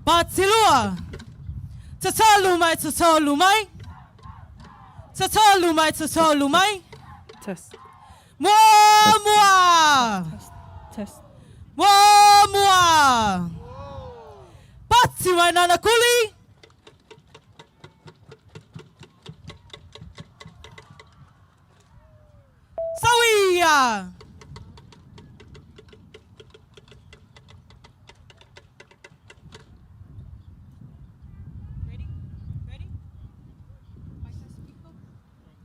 Batilua. Tatalumai. Tatalumai. Test. Mua. Test. Mua. Batilua nana kuli. Sawia.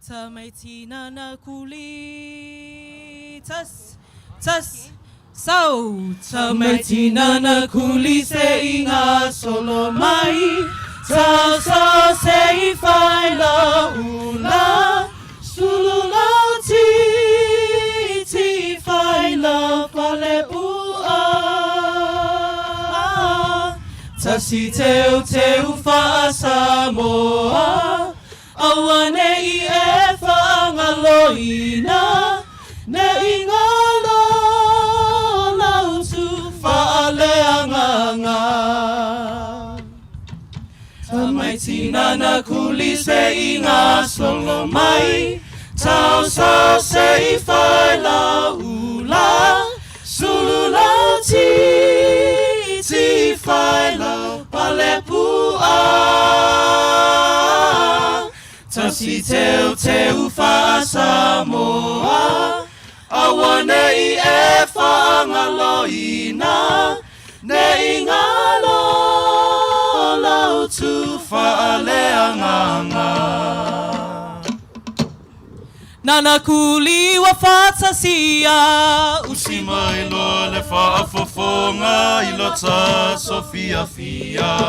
Tamaitina na kuli tas so tamaitina na kuli se inga solo mai sa se fai la ula sulu ti fai la pale bua tasi teu fa Samoa awane I whangaloina ne ingalo lautu whaaleanganga Tamaitina na kuli se inga solo mai Tau sa se whai la ula Sulu lau ti whai la palepua Tasi teu fa Samoa Awane I whangaloina Ne ingalo lautu whaaleanganga Nana kuli wa fatasia Usima ilo le whaafofonga ilo ta Sofia fia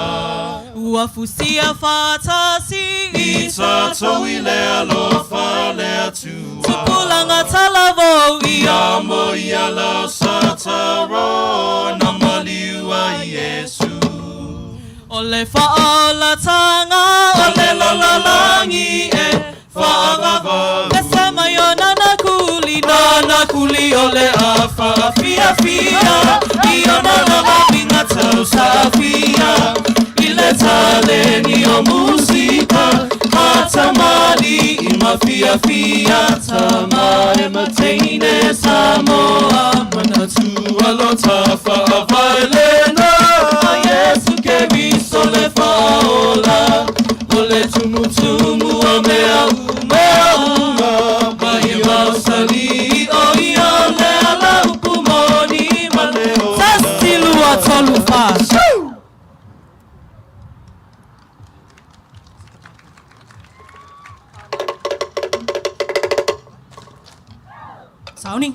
Uafusia fatasi Ita towi lea lofa lea tua Tupulanga talavo Ia mo ia lau sataro Na maliua Yesu Ole fa'ala tanga Ole lalalangi Fa'agava Besama yo nana kuli ole afa fia Iyo nana minga tau safia Ile tale ni o musika Matamali ima fia Tama ematene Samoa Manatu alota fa'availena Yesu kevi sole fa'ola Ole tumutumu o mea Baima sali o ia lea la upumoni maleo Sastilu atolufa Sounding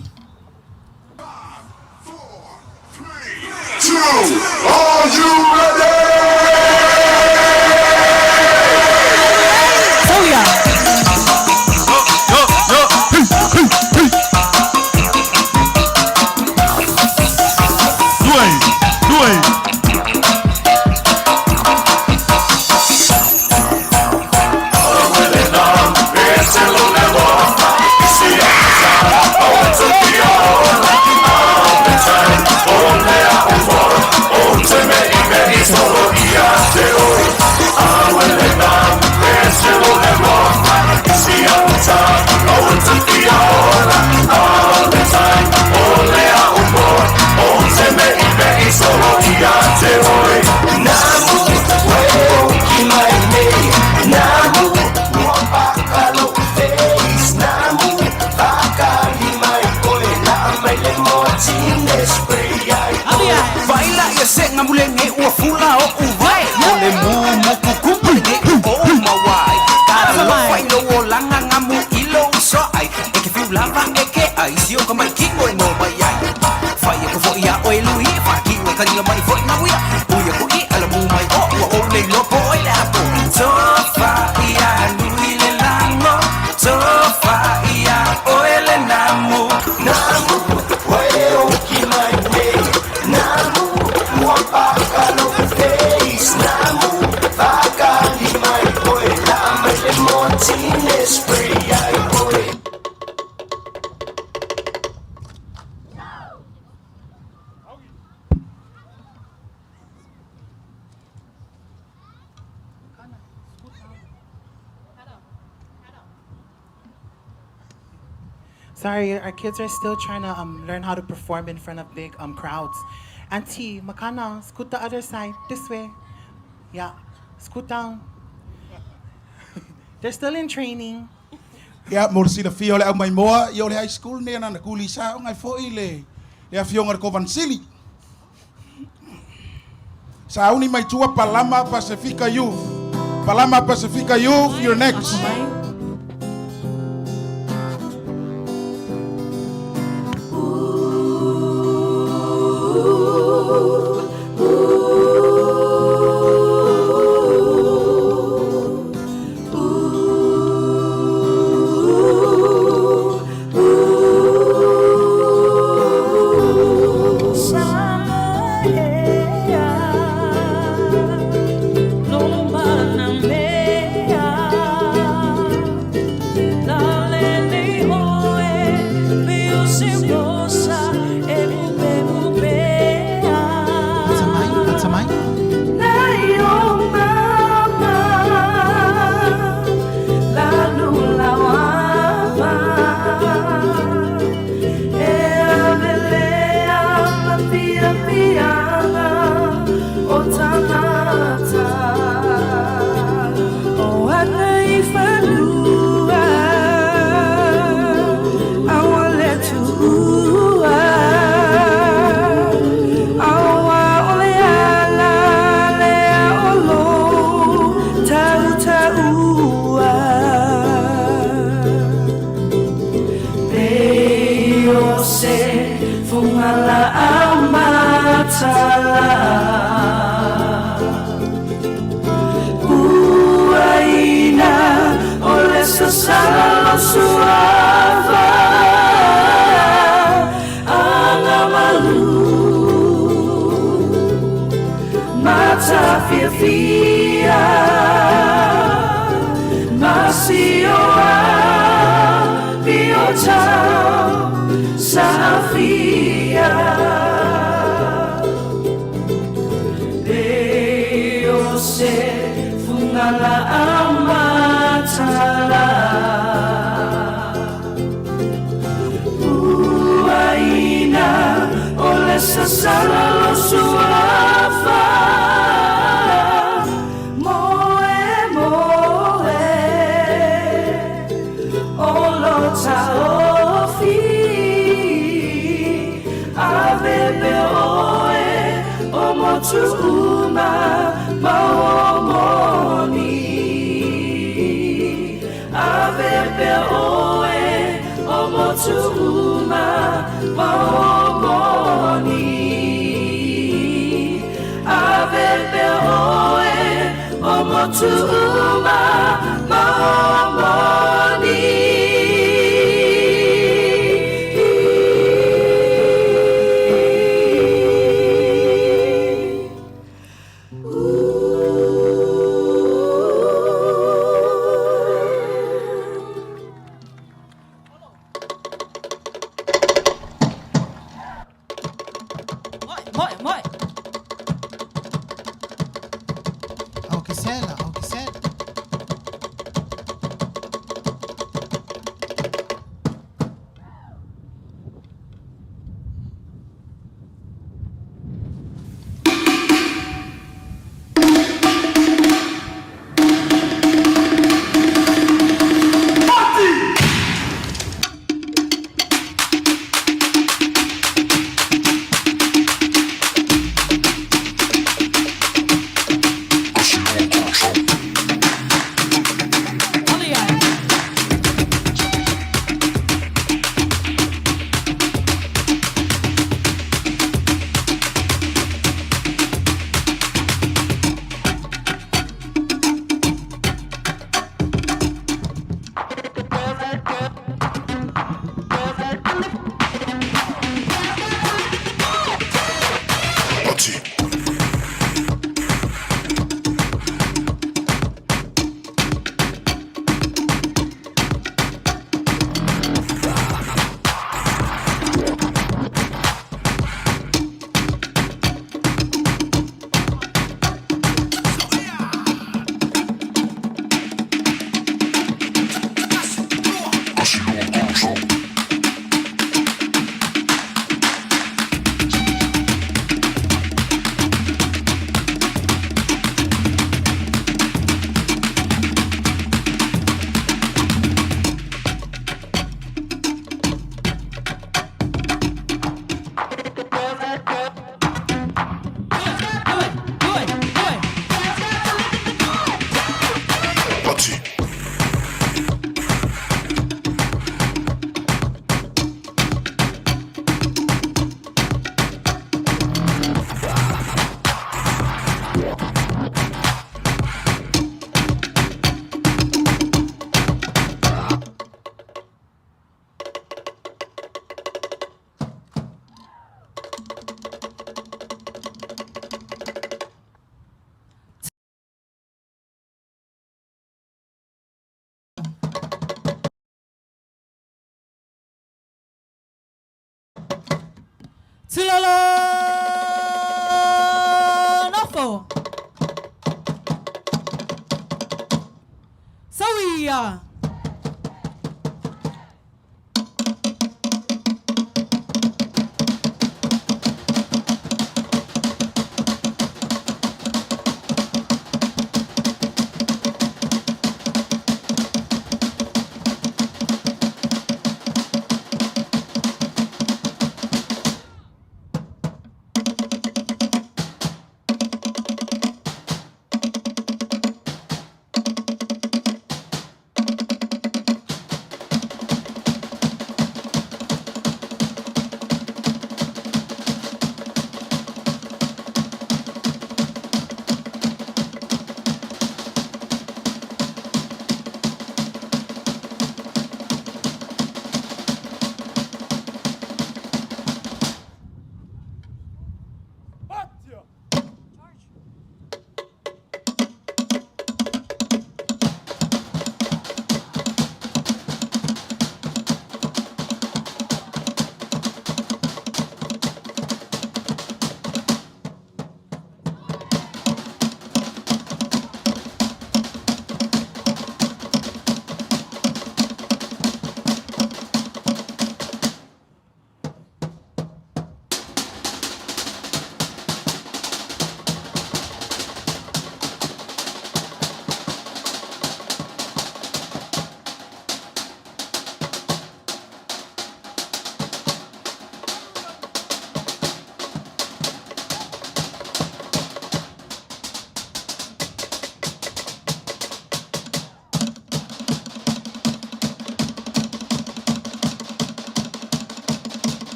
2, are you ready? Oh yeah Baila ya se ngamulenge uafula o uwai Mole mumu kukumpulenge o mawai Kara wafai no wolanga ngamu ilo usoai Eke fiulava eke ai sio kamai kingo no bayai Faya kufo ia o elui Faki wa kanila mani fo inabuya Uya ku I ala Sorry, our kids are still trying to learn how to perform in front of big crowds. Auntie, Makana, scoot the other side. This way. Yeah, scoot down. They're still in training. Ya morsi da fio le au mai moa i o le high school ne na kuli sa o ngai fo i le a fionga ko vansili sa uni mai tua Palama Pacifica Youth. Palama Pacifica Youth, you're next. Tilala Nofo. Sawiya.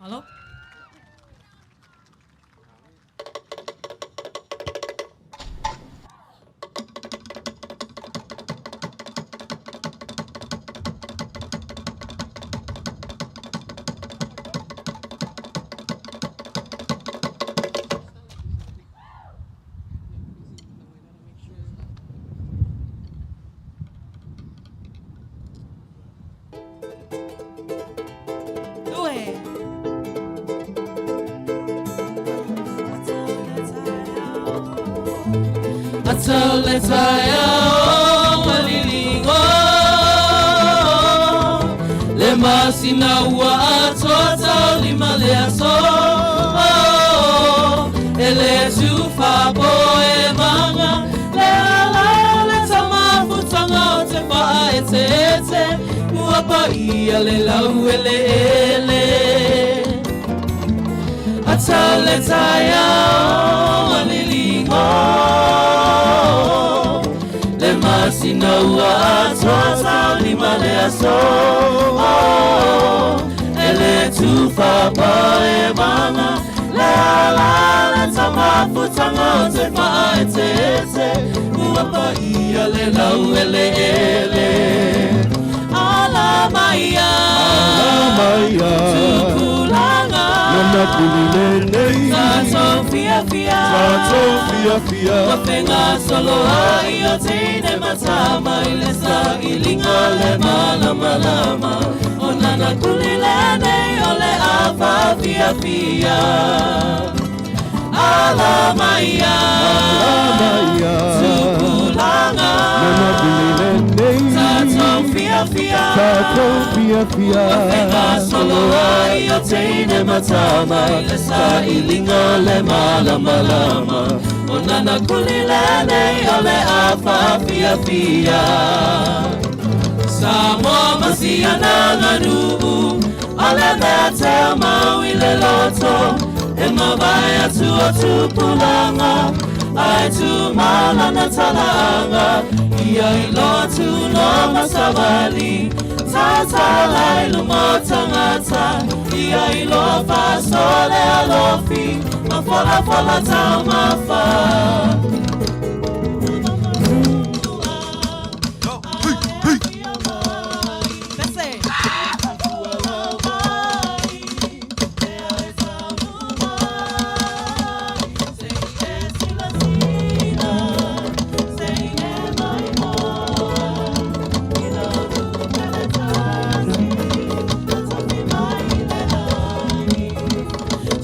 Hello? Do it. Atole taya walilingo le masina wa atota limale aso ele tufa boe manga le ala le tamafu tanga te fa etete muapa ia le lauele ele atole taya walilingo Masina wa tosa ni male aso ele tufa pae mama la la la tamafu tanga te fa etete muapa ia le lauele ele ala maya tukulanga nana kulilene Tato fia Wapenga solo ayo teine matama Ilesa ilinga le malama Onana kulilene ole afa fia Alamaya Tukulanga Nana kulilene Tato fia Wapenga solo ayo teine matama Ilesa ilinga le malama Onana kulilene ole afa fia Samo masiana nganu Ole mete mawile loto Ema vaya tu pulanga Ai tu mala na talanga Ia ilotu no masavali Tata ilu motangata Ia ilofa sole alofi Mafola tamafa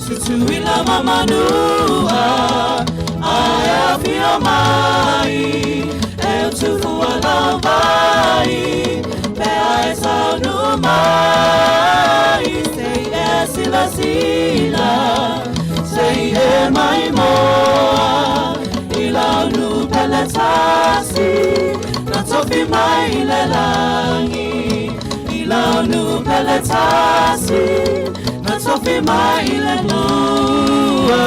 Tutuila mamanua Aya fio mai E utufu ala vai Pea e saunu mai Sei e sila sila Sei e mai moa Ila unu peletasi Na tofi mai le langi Ila unu peletasi Na tofi mai le lua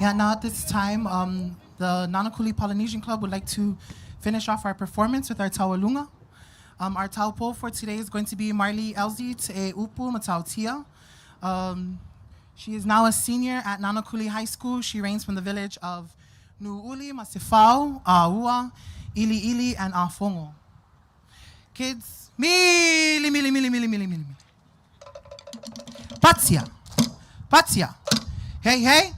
Yeah, now at this time, the Nanakuli Polynesian Club would like to finish off our performance with our Tawalunga. Our taupo for today is going to be Marley Elsie Te Upu Matautia. She is now a senior at Nanakuli High School. She reigns from the village of Nu'uli, Masifau, Aua, Ili Ili, and Afongo. Kids, mili, mili, mili, mili, mili, mili. Patia, Patia. Hey, hey.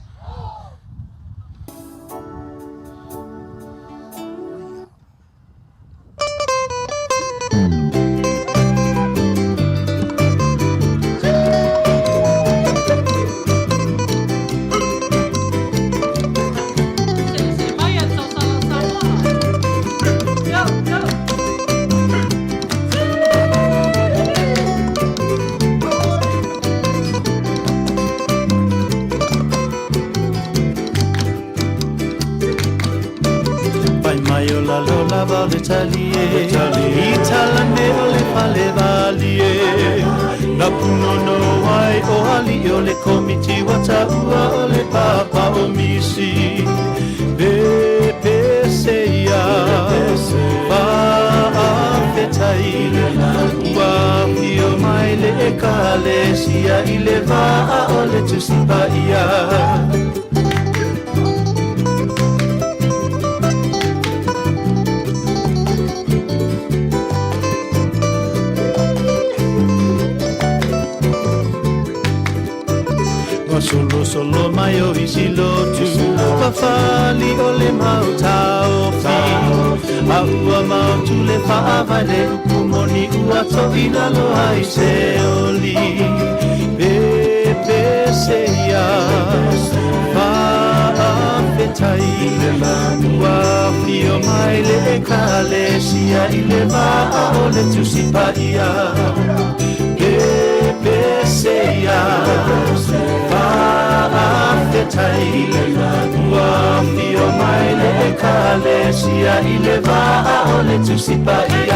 Italande ole fale valie Na punono wai o hali ole komiti wataua ole papa o misi Pepe seia Faafetai Ua fio mai le ekale Sia ile vaa ole tusipaia Solo solo mai o isilo tu Fafali ole mau tau fi Aua mau tu le faava le ukumoni Ua to ina lo ai se oli Pepe seia Faafetai Ua fio mai le ekale Sia ile vaa ole tu sipaia Pepe seia Faafetai Ua fio mai le ekale Sia ile vaa ole tu sipaia